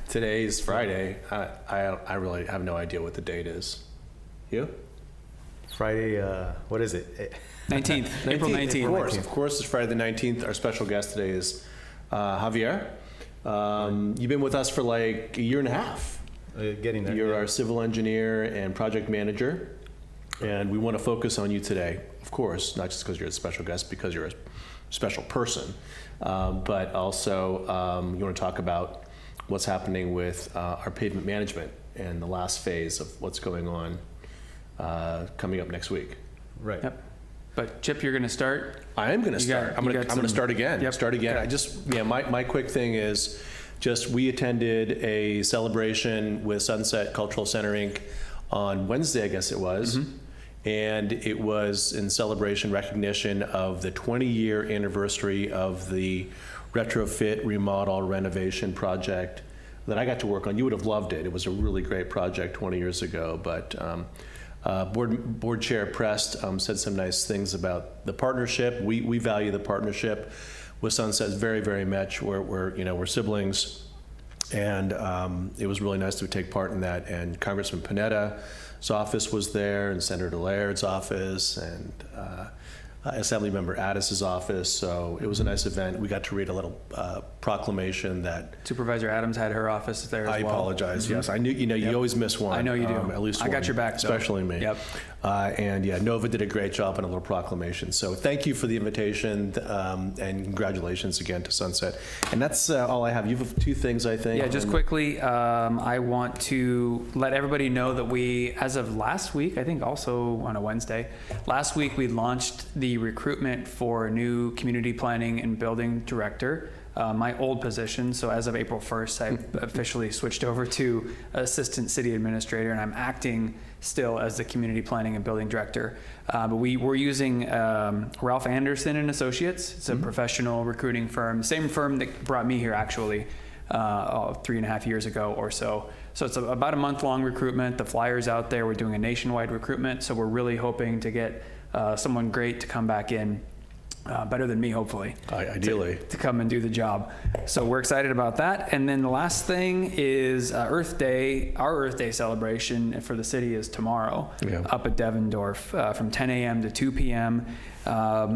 Today is Friday. I really have no idea what the date is. You? Friday, what is it? 19th, April 19th. Of course, it's Friday the 19th. Our special guest today is Javier. You've been with us for like a year and a half. Getting there. You're our civil engineer and project manager, and we want to focus on you today. Of course, not just because you're a special guest, because you're a special person, but also you want to talk about what's happening with our pavement management and the last phase of what's going on coming up next week. Right. Yep. But Chip, you're going to start. I am going to start. I'm going to start again. Yep. Start again. Okay. My quick thing is just we attended a celebration with Sunset Cultural Center Inc. on Wednesday, I guess it was. Mm-hmm. And it was in celebration recognition of the 20-year anniversary of the retrofit, remodel, renovation project that I got to work on. You would have loved it. It was a really great project 20 years ago, but Board Chair Prest said some nice things about the partnership. We value the partnership with Sunset very, very much. We're siblings, and it was really nice to take part in that. And Congressman Panetta's office was there, and Senator Laird's office, and Assemblymember Addis's office. So it was a nice event. We got to read a little proclamation that Supervisor Adams had her office there as well. I apologize. Mm-hmm. Yes, I knew. You always miss one. I know you do. At least one, I got your back, especially me. Yep. And yeah, Nova did a great job on a little proclamation. So thank you for the invitation, and congratulations again to Sunset. And that's all I have. You have two things, I think. Yeah, just quickly, I want to let everybody know that we, as of last week, I think also on a Wednesday, last week we launched the recruitment for a new community planning and building director. My old position, so as of April 1st, I officially switched over to assistant city administrator, and I'm acting still as the community planning and building director. But we're using Ralph Anderson and Associates. It's a professional recruiting firm, same firm that brought me here actually 3.5 years ago or so. So it's about a month-long recruitment. The flyer's out there. We're doing a nationwide recruitment, so we're really hoping to get someone great to come back in. Better than me, hopefully. Ideally. To come and do the job. So we're excited about that. And then the last thing is Earth Day. Our Earth Day celebration for the city is tomorrow up at Devendorf from 10 a.m. to 2 p.m.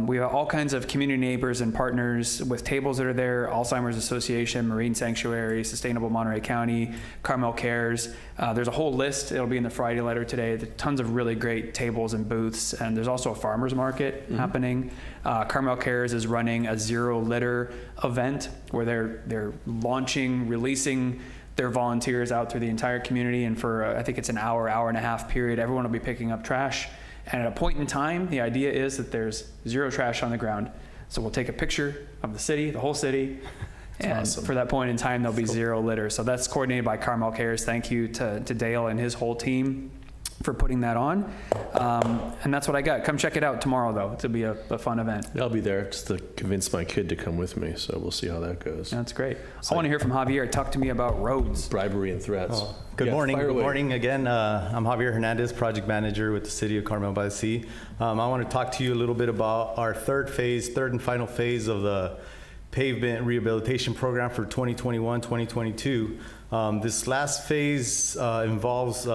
We have all kinds of community neighbors and partners with tables that are there: Alzheimer's Association, Marine Sanctuary, Sustainable Monterey County, Carmel Cares. There's a whole list. It'll be in the Friday letter today. Tons of really great tables and booths. And there's also a farmer's market happening. Carmel Cares is running a zero litter event where they're launching, releasing their volunteers out through the entire community. And for, I think it's an hour and a half period, everyone will be picking up trash. And at a point in time, the idea is that there's zero trash on the ground. So we'll take a picture of the city, the whole city, and awesome. For that point in time, there'll be zero litter. So that's coordinated by Carmel Cares. Thank you to Dale and his whole team for putting that on. And that's what I got. Come check it out tomorrow, though. It'll be a fun event. I'll be there just to convince my kid to come with me, so we'll see how that goes. That's great. I want to hear from Javier. Talk to me about roads. Bribery and threats. Good morning. Good morning again. I'm Javier Hernandez, project manager with the city of Carmel-by-the-Sea. I want to talk to you a little bit about our third and final phase of the pavement rehabilitation program for 2021-2022. This last phase involves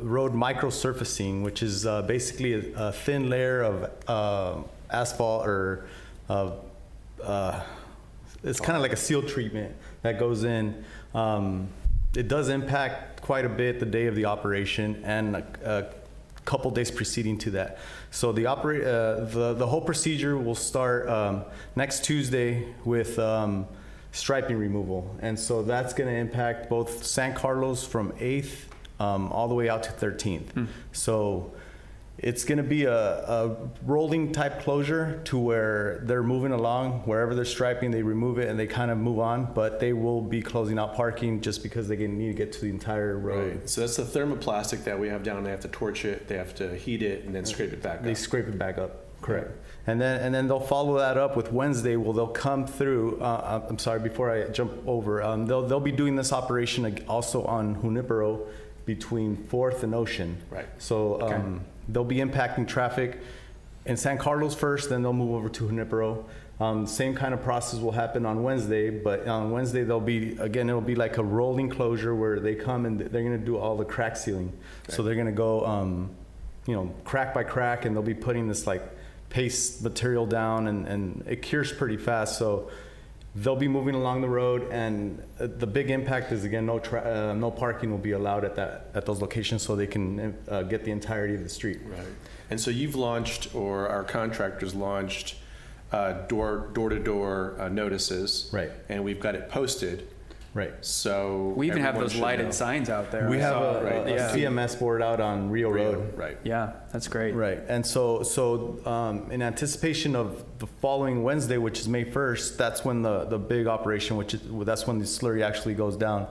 road microsurfacing, which is basically a thin layer of asphalt, or it's kind of like a seal treatment that goes in. It does impact quite a bit the day of the operation and a couple days preceding to that. So the whole procedure will start next Tuesday with striping removal, and so that's going to impact both San Carlos from 8th all the way out to 13th. So it's going to be a rolling type closure to where they're moving along. Wherever they're striping, they remove it and they kind of move on, but they will be closing out parking just because they need to get to the entire road. Right. So that's the thermoplastic that we have down. They have to torch it, they have to heat it, and then scrape it back up. They scrape it back up, correct. And then they'll follow that up with Wednesday. Well, they'll come through. I'm sorry, before I jump over, they'll be doing this operation also on Junipero between 4th and Ocean. Right. So they'll be impacting traffic in San Carlos first, then they'll move over to Junipero. Same kind of process will happen on Wednesday, but on Wednesday it'll be like a rolling closure where they come and they're going to do all the crack sealing. Okay. So they're going to go, crack by crack, and they'll be putting this like paste material down, and it cures pretty fast. So they'll be moving along the road, and the big impact is, again, no parking will be allowed at those locations, so they can get the entirety of the street. Right. And so you've launched, or our contractors launched, door-to-door notices. Right. And we've got it posted. Right. So We even have everyone those should lighted know. signs out there. We I have saw. a Yeah. CMS board out on Rio Road. Right. Yeah, that's great. Right, and so in anticipation of the following Wednesday, which is May 1st, that's when the big operation, that's when the slurry actually goes down.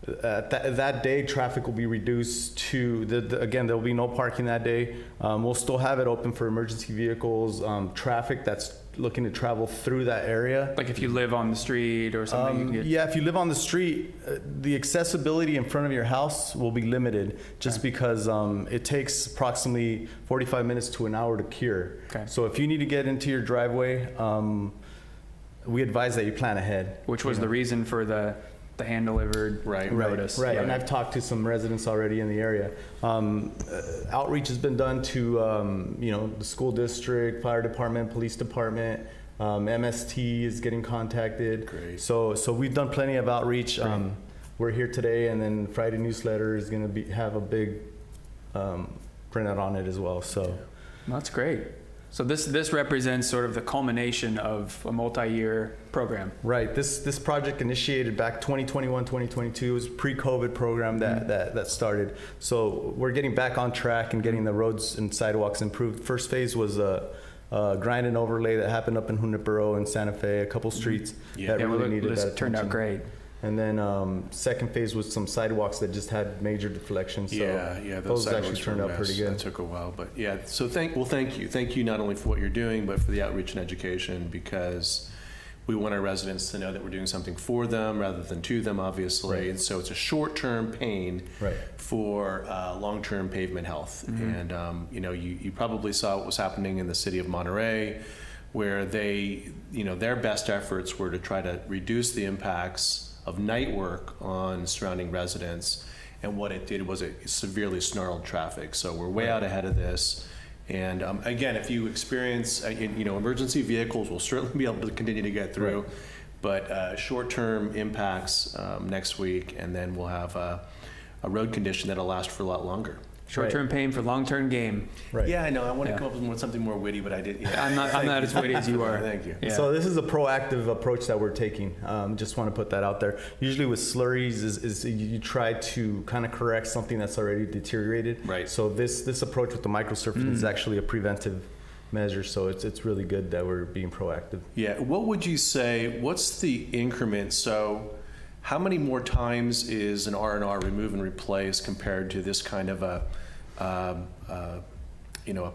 That day, traffic will be reduced to, again, there will be no parking that day. We'll still have it open for emergency vehicles, traffic that's looking to travel through that area. Like if you live on the street or something, you can get. Yeah, if you live on the street, the accessibility in front of your house will be limited just because it takes approximately 45 minutes to an hour to cure. Okay. So if you need to get into your driveway, we advise that you plan ahead. Which was the reason for the hand-delivered notice. Right, Yeah. and I've talked to some residents already in the area. Outreach has been done to, the school district, fire department, police department. MST is getting contacted. Great. So we've done plenty of outreach. We're here today, and then Friday newsletter is going to have a big printout on it as well. So That's great. So this represents sort of the culmination of a multi-year program. right, this project initiated back 2021, 2022. It was a pre-COVID program that started. So we're getting back on track and getting the roads and sidewalks improved. First phase was a grind and overlay that happened up in Junipero and Santa Fe, a couple streets that really needed this that turned out attention. great. And then second phase was some sidewalks that just had major deflections. So Yeah, those actually sidewalks turned were a out pretty mess. good. That took a while, but yeah. So thank you. Thank you not only for what you're doing, but for the outreach and education, because we want our residents to know that we're doing something for them rather than to them, obviously. Right. And so it's a short-term pain Right. for long-term pavement health. And you probably saw what was happening in the city of Monterey, where they, their best efforts were to try to reduce the impacts of night work on surrounding residents, and what it did was it severely snarled traffic. So we're way out ahead of this. And again, if you experience, emergency vehicles will certainly be able to continue to get through, Right. but short-term impacts next week, and then we'll have a road condition that'll last for a lot longer. Short-term pain for long-term gain. Right. Yeah, I know. I want to Yeah. come up with something more witty, but I didn't. Yeah. I'm not as witty as you are. Thank you. Yeah. So this is a proactive approach that we're taking. Just want to put that out there. Usually with slurries is you try to kind of correct something that's already deteriorated. Right. So this approach with the microsurfacing is actually a preventive measure. So it's really good that we're being proactive. Yeah. What would you say? What's the increment? So, how many more times is an R&R remove and replace compared to this kind of a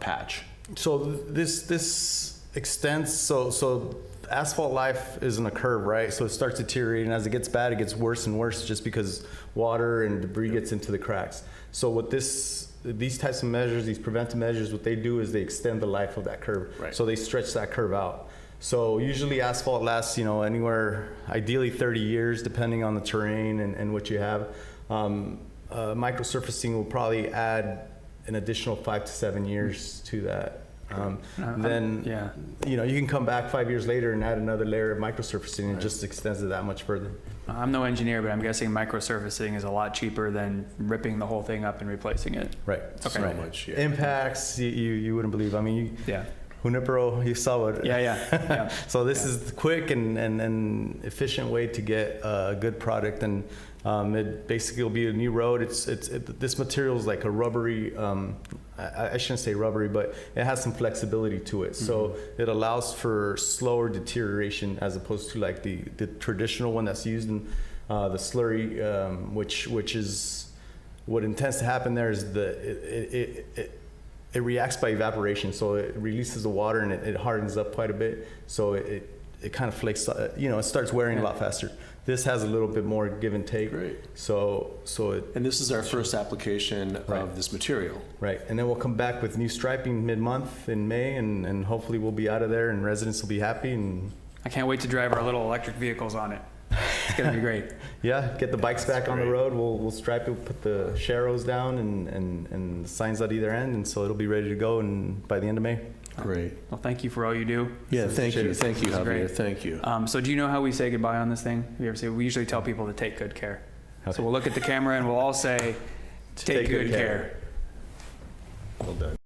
patch? So this extends. So asphalt life is in a curve, right? So it starts deteriorating. As it gets bad, it gets worse and worse, just because water and debris gets into the cracks. So with these types of measures, these preventive measures, what they do is they extend the life of that curve. Right. So they stretch that curve out. So usually asphalt lasts, anywhere, ideally 30 years, depending on the terrain and what you have. Microsurfacing will probably add an additional 5 to 7 years to that. Then, you can come back 5 years later and add another layer of microsurfacing, and it just extends it that much further. I'm no engineer, but I'm guessing microsurfacing is a lot cheaper than ripping the whole thing up and replacing it. Right. Okay. So much. Yeah. Impacts, you wouldn't believe. I mean, Yeah. Junipero, you saw it. Yeah. So this is quick and efficient way to get a good product, and it basically will be a new road. This material is like a rubbery. I shouldn't say rubbery, but it has some flexibility to it. So it allows for slower deterioration as opposed to like the traditional one that's used in the slurry, which is what intends to happen there is it reacts by evaporation. So it releases the water and it hardens up quite a bit. So it it kind of flakes, it starts wearing a lot faster. This has a little bit more give and take. Great. So it, And this is our first application of this material. right. And then we'll come back with new striping mid-month in May, and hopefully we'll be out of there and residents will be happy. And I can't wait to drive our little electric vehicles on it. It's gonna be great. yeah, get the bikes back on the road. We'll stripe it, put the sharrows down and signs at either end. And so it'll be ready to go and by the end of May. Great. Well, thank you for all you do. Yeah, thank you. Thank you, This is Javier. great. Thank you. So do you know how we say goodbye on this thing? We ever say, we usually tell people to take good care. Okay. So we'll look at the camera and we'll all say, take good care. Well done.